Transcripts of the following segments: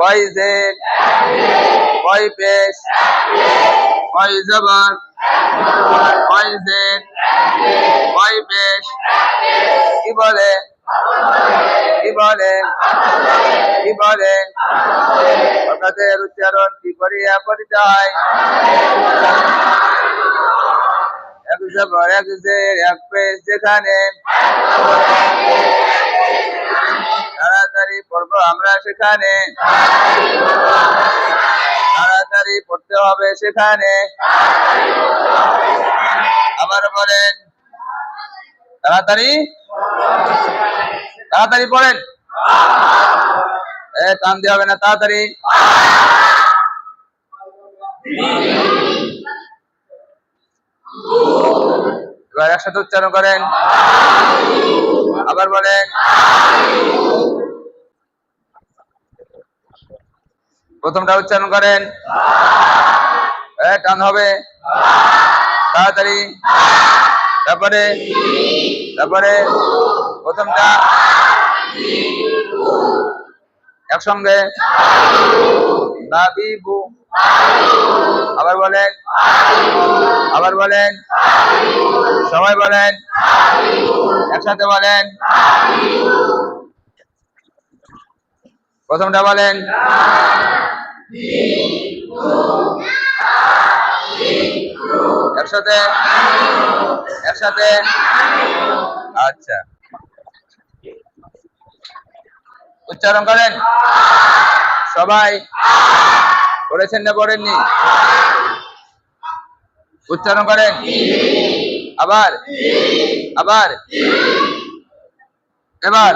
কয় জের কয় পেশ কয় জবর কয় জের কয় পেশ কি বলে কি বলে কি বলে হঠাৎের উচ্চারণ কি করিয়া করিতে হয় এক জবর এক জের এক পেশ যেখানে তাড়াতাড়ি পড়বো আমরা সেখানে তাড়াতাড়ি পড়তে হবে সেখানে আবার বলেন তাড়াতাড়ি তাড়াতাড়ি পড়েন টান দিয়ে হবে না তাড়াতাড়ি এবার একসাথে উচ্চারণ করেন আবার বলেন প্রথমটা উচ্চারণ করেন টান হবে তাড়াতাড়ি তারপরে তারপরে প্রথমটা একসঙ্গে বাবিবু আবার বলেন আবার বলেন সবাই বলেন একসাথে বলেন প্রথমটা বলেন একসাথে একসাথে আচ্ছা উচ্চারণ করেন সবাই পড়েছেন না পড়েননি উচ্চারণ করেন আবার আবার এবার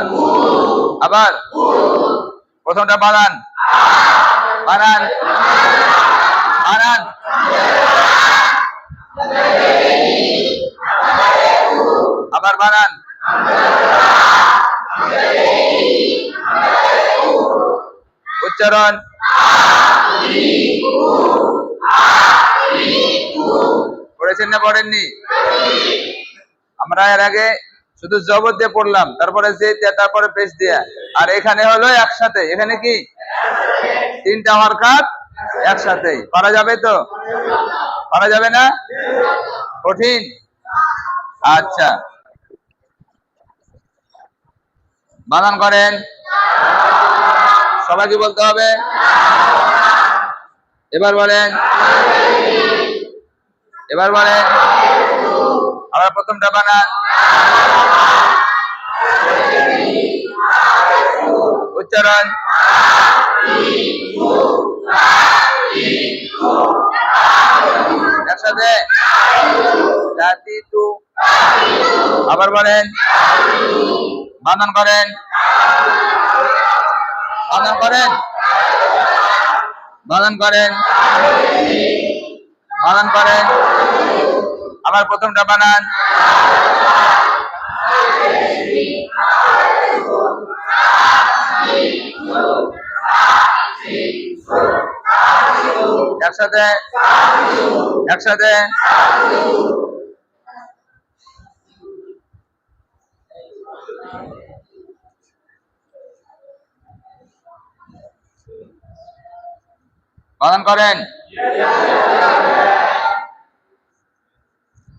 আবার প্রথমটা বানান বানান বানান আবার বানান উচ্চারণ পড়েছেন না পড়েননি আমরা এর আগে শুধু জবর দিয়ে পড়লাম তারপরে যে তারপরে পেশ দিয়া আর এখানে হলো একসাথে এখানে কি তিনটা হরকত একসাথেই পারা যাবে তো পারা যাবে না কঠিন আচ্ছা বানান করেন সবাইকে বলতে হবে এবার বলেন এবার বলেন আবার প্রথমটা বানান উচ্চারণ একসাথে আবার বলেন বানান করেন বানান করেন বানান করেন বানান করেন আবার প্রথমটা বানান একসাথে একসাথে বানান করেন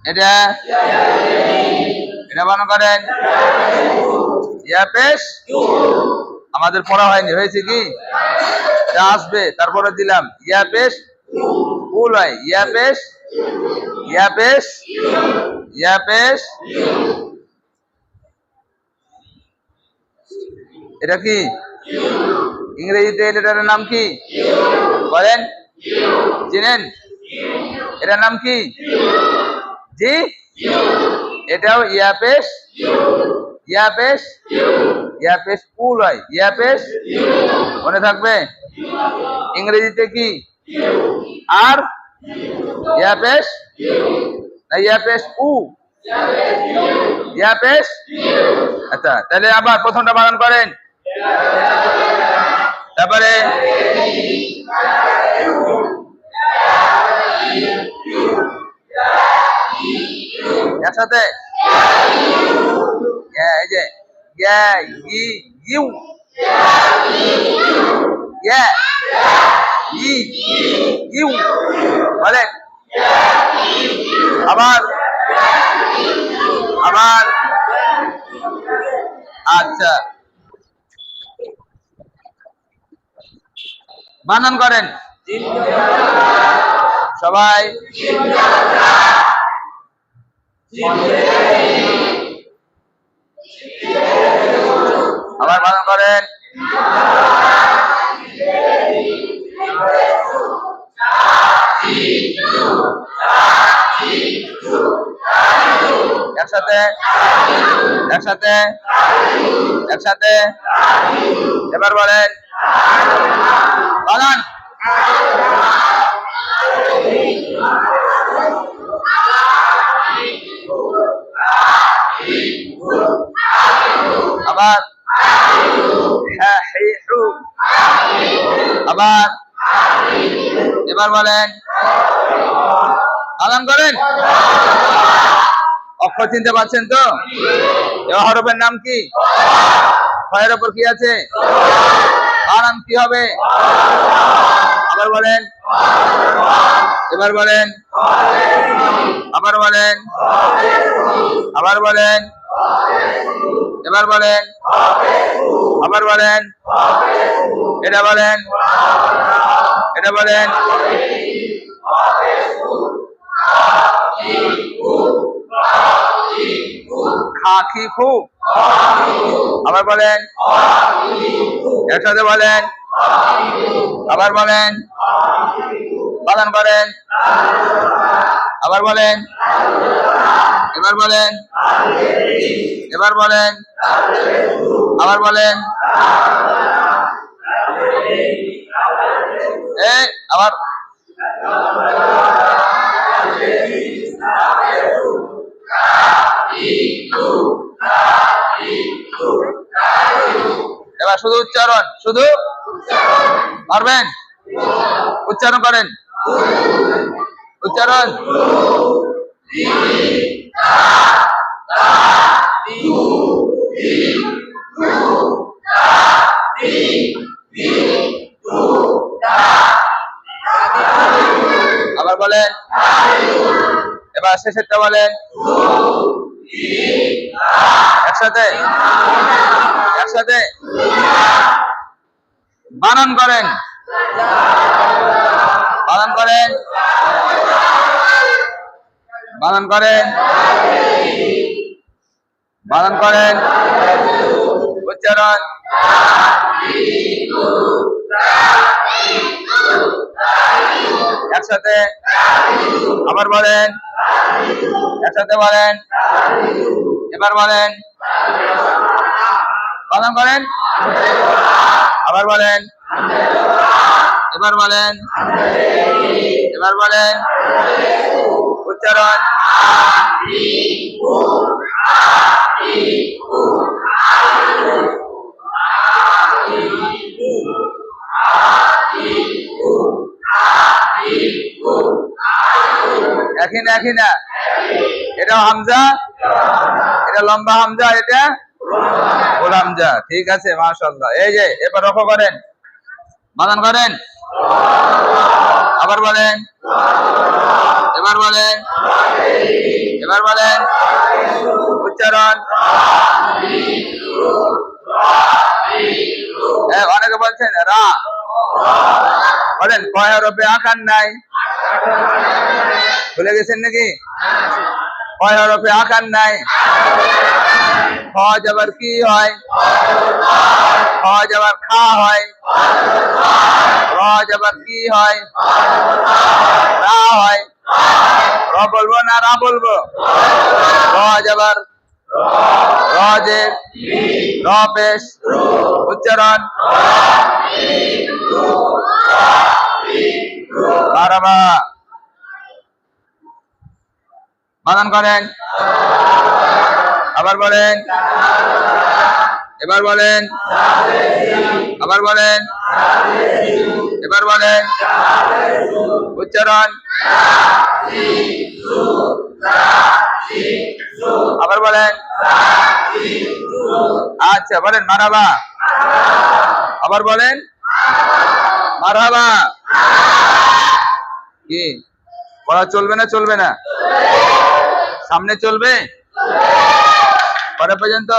এটা এটা বানান করেন ইয়া পেশ আমাদের পড়া হয়নি হয়েছে কি এটা আসবে তারপরে দিলাম ইয়া পেশ ফুল হয় ইয়া পেশ ইয়া পেশ ইয়া পেশ এটা কি ইংরেজিতে এটার নাম কি বলেন চিনেন এটার নাম কি জি এটাও ইয়া পেশ ইয়া পেশ ইয়া পেশ ফুল হয় ইয়া পেশ মনে থাকবে ইংরেজিতে কি আর ইয়া পেশ না ইয়া পেশ উ ইয়া পেশ আচ্ছা তাহলে আবার প্রথমটা বানান করেন তারপরে একসাথে এই যে ইয়া ই ইউ ইয়া ইউ বলেন, আবার আবার। আচ্ছা, বানান করেন সবাই। আবার বানান করেন। একসাথে একসাথে একসাথে। এবার বলেন বানান। আবার হ্যাঁ, আবার। এবার বলেন বানান করেন। অক্ষর চিনতে পারছেন তো? এ হরফের নাম কি? ছয়ের উপর কি আছে? বানান কি হবে? আবার বলেন, এবার বলেন, আবার বলেন, আবার বলেন, এবার বলেন, আবার বলেন, এটা বলেন, এটা বলেন। খাকি খু। আবার বলেন, একসাথে বলেন, আবার বলেন, বানান করেন, আবার বলেন, এবার বলেন, এবার বলেন, আবার বলেন, আবার। এবার শুধু উচ্চারণ, শুধু পারবেন? উচ্চারণ করেন, উচ্চারণ। আবার বলেন, এবার শেষেরটা বলেন একসাথে একসাথে। বানান করেন, বানান করেন, বানান করেন, বানান করেন, উচ্চারণ। একসাথে আবার বলেন, একসাথে বলেন, এবার বলেন, বানান করেন, আবার বলেন, এবার বলেন, এবার বলেন, উচ্চারণ। একই না, একই না। এটা হামজা, এটা লম্বা হামজা, এটা গোল হামজা। ঠিক আছে, মাশাআল্লাহ। এই যে এবার রফা করেন, বানান করেন, আবার বলেন, এবার বলেন, এবার বলেন, উচ্চারণ। অনেকে বলছেন রা, বলেন কয় হরফে আকার নাই? ভুলে গেছেন নাকি? কয় হরফে আকার নাই? খ যাবার কি হয়? খ যাবার খা হয়। র যাবার কি হয়? রা হয়। র বলবো না রা বলবো? র যাবার র যে র পেশ, উচ্চারণ। মারহাবা। বানান করেন, আবার বলেন, এবার বলেন, আবার বলেন, এবার বলেন, উচ্চারণ। আবার বলেন। আচ্ছা বলেন মারহাবা, আবার বলেন মারহাবা। কি পড়া চলবে না চলবে না? সামনে চলবে কটা পর্যন্ত?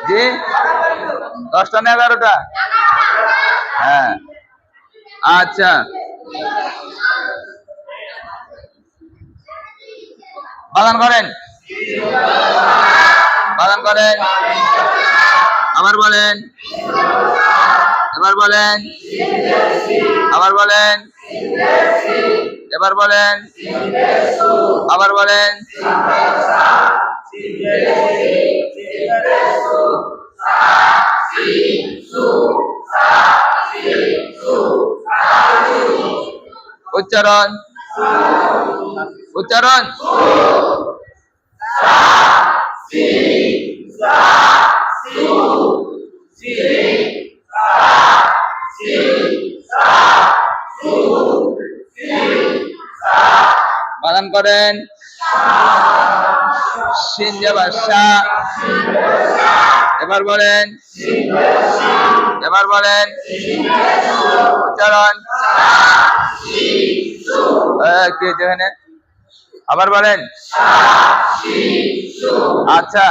জি 10টা না 11টা? হ্যাঁ আচ্ছা, বাগান করেন, বাগান করেন, আবার বলেন, এবার বলেন, আবার বলেন, এবার বলেন, আবার বলেন। উচ্চারণ, উচ্চারণ। বানান করেন, শিন যাবার সা। এবার বলেন, এবার বলেন, উচ্চারণ। কি যেখানে আবার বলেন। আচ্ছা,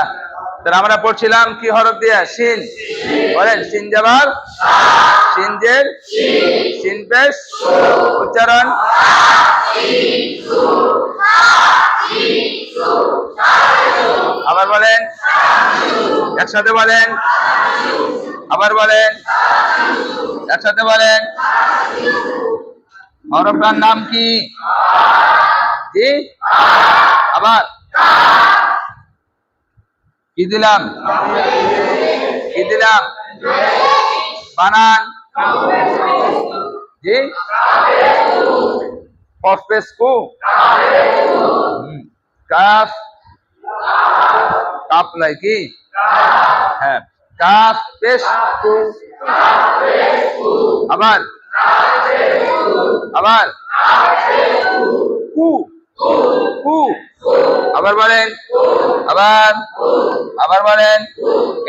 তাহলে আমরা পড়ছিলাম কি হরফ দিয়ে? শিন। বলেন শিন যাবার, শিন জের, শিন পেশ, উচ্চারণ। আবার বলেন, একসাথে বলেন, আবার বলেন, একসাথে বলেন। হরফটার নাম কি? জি আবার কি দিলাম? কি দিলাম? বানান। জি কফ পেশ কু, কাফ, কাপ লাই কি? হ্যাঁ কাফ পেশ কু। আবার, আবার কু, কু। আবার বলেন, আবার, আবার বলেন।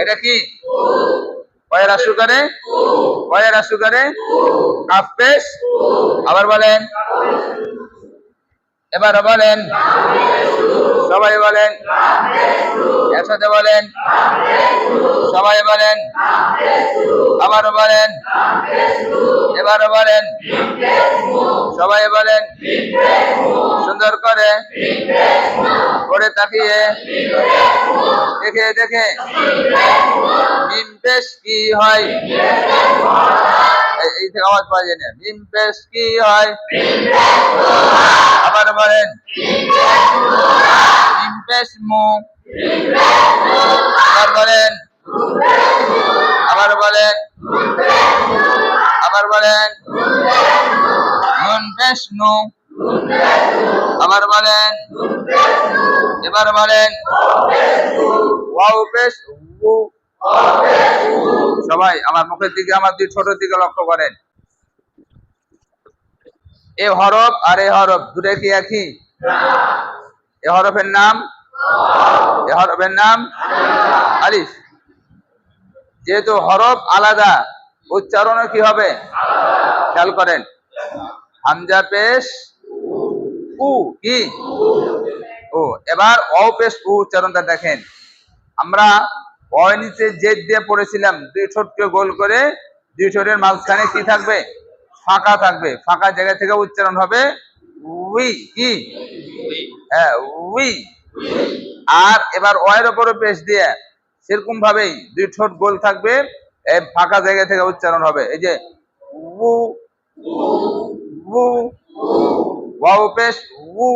এটা কি? কয়ের আশু করে, কয়ের আশু করে, কাফ পেশ। আবার বলেন, এবার বলেন, সবাই বলেন, একসাথে বলেন, সবাই বলেন, আবারও বলেন, এবারও বলেন, সবাই বলেন, সুন্দর করে পড়ে তাকিয়ে দেখে দেখে। মিম পেশ কি হয়? এই থেকে আওয়াজ পাওয়া যায় না। মিম পেশ কি হয়? আবার বলেন, মিম পেশ মু। আবার বলেন, আবার বলেন, আবার বলেন, নুন পেশ নু। আবার বলেন, এবার বলেন, ওয়াও পেশ উ। সবাই আমার মুখের দিকে, আমার দুই ছোট দিকে লক্ষ্য করেন। এ হরফ আর এ হরফ দুটো কি একই? এ হরফের নাম, এ হরফের নাম আলিফ। যেহেতু হরফ আলাদা, উচ্চারণও কি হবে? খেয়াল করেন, হামজা পেশ উ কি? ও। এবার অ পেশ উ উচ্চারণটা দেখেন। আমরা অ নিচে জেদ দিয়ে পড়েছিলাম, দুই ঠোঁটকে গোল করে, দুই ঠোঁটের মাঝখানে কি থাকবে? ফাঁকা থাকবে। ফাঁকা জায়গা থেকে উচ্চারণ হবে উই কি? হ্যাঁ উই। আর এবার অয়ের উপরে পেশ দিয়ে সেরকম ভাবেই দুই ঠোঁট গোল থাকবে, ফাঁকা জায়গা থেকে উচ্চারণ হবে। এই যে উ, উ, ওয়াও পেশ উ।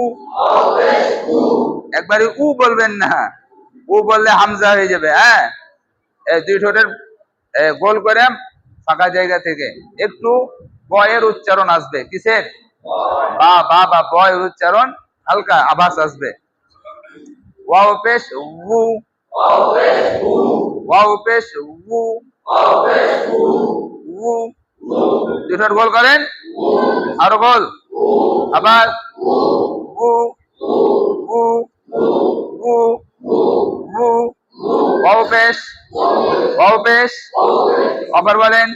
একবারে উ বলবেন না, উ বললে হামজা হয়ে যাবে। হ্যাঁ দুই ঠোঁটের গোল করে ফাঁকা জায়গা থেকে একটু বয়ের উচ্চারণ আসবে। কিসের? বা বা বা বয়ের উচ্চারণ হালকা আভাস আসবে। ওয়াও পেশ উ, ওয়াও পেশ উ, উ। দুই ঠোঁট গোল করেন, আরো গোল, আবার উ, উ, উ, উ। ওয়াও পেশ, ওয়াও পেশ। আবার বলেন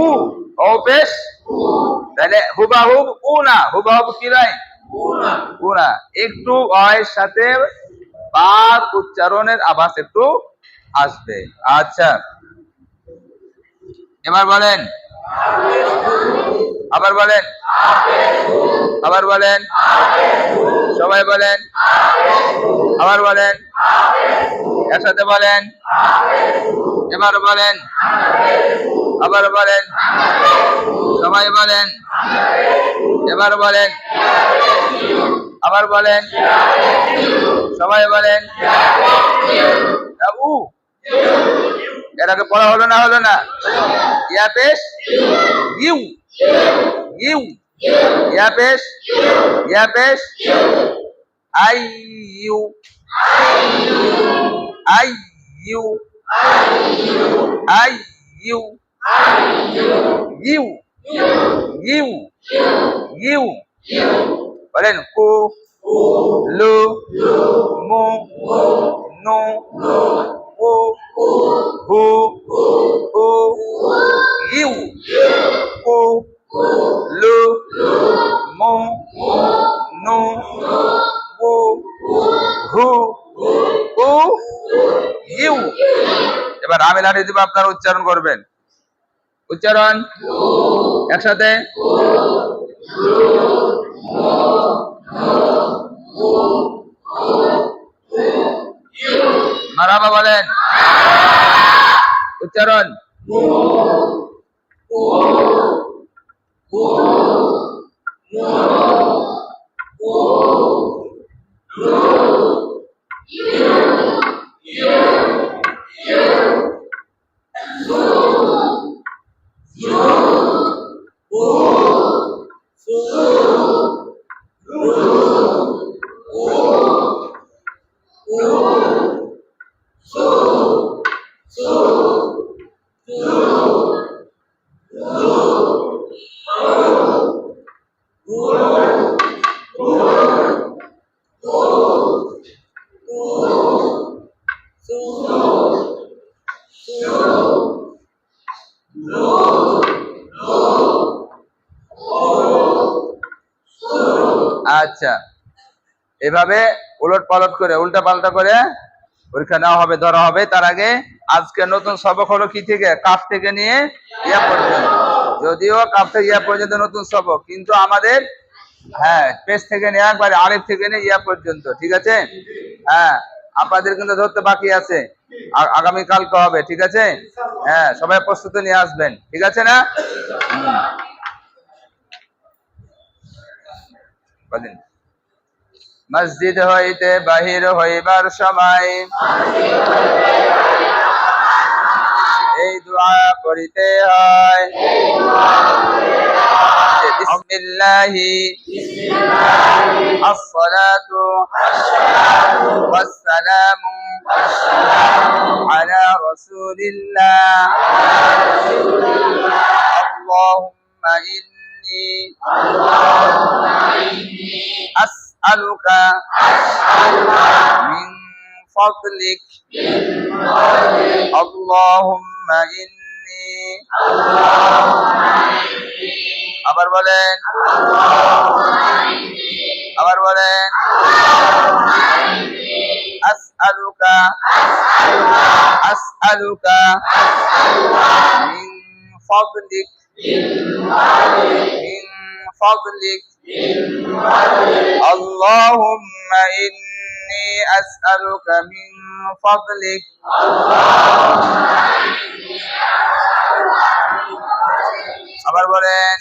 উ, ওয়াও পেশ তাহলে হুবাহুব উ না, হুবাহুব কি নাই উ না, একটু অয়ের সাথে বাদ উচ্চারণের আভাস একটু আসবে। আচ্ছা, এবার বলেন, আবার বলেন, আবার বলেন, সবাই বলেন, আবার বলেন, একসাথে বলেন, এবার বলেন, আবার বলেন, সবাই বলেন, এবার বলেন, আবার বলেন, সবাই বলেন। উ এর আগে পড়া হলো না, হলো না? ইয়া পেশ ইউ, ইউ, ইয়া পেশ, ইয়া পেশ আই ইউ, আই ইউ, আই ইউ, ইউ, ইউ, ইউ, বলেন কু, লু, মু, নু, উ, হু, উ, ইউ, কু, লু, মু, নু, উ, হু, উ, ইউ। এবার আমি লাঠি দিব, আপনারা উচ্চারণ করবেন। উচ্চারণ একসাথে, মারহাবা বলেন। উচ্চারণ আচ্ছা, এভাবে উলট পালট করে, উল্টা পাল্টা করে পরীক্ষা নেওয়া হবে, ধরা হবে। তার আগে আজকে নতুন সবক হলো কি থেকে, কাফ থেকে নিয়ে ইয়া পর্যন্ত। যদিও কাফ থেকে ইয়া পর্যন্ত নতুন সবক, কিন্তু আমাদের পেজ থেকে নিয়ে একবারে আলিফ থেকে নিয়ে ইয়া পর্যন্ত, ঠিক আছে? আপনাদের কিন্তু ধরতে বাকি আছে, আগামী কালকে হবে, ঠিক আছে? সবাই প্রস্তুতি নিয়ে আসবেন, ঠিক আছে না? বলেন, মসজিদ হইতে বাহির হইবার সময় এই দোয়া করিতে হয়, বিসমিল্লাহি আসসালাতু ওয়াসসালামু আলা রাসূলিল্লাহ আল্লাহুম্মা ইন্নী আসআলুকা মিন ফাদলিক আল্লাহুম্মা ইন্নী, আবার বলেন, আবার বলেন, আসআলুকা, আসআলুকা মিন ফাদলিক, মিন ফাদলিক আল্লাহুম্মা ইন্নী আসআলুকা মিন ফাদলিক। আবার বলেন,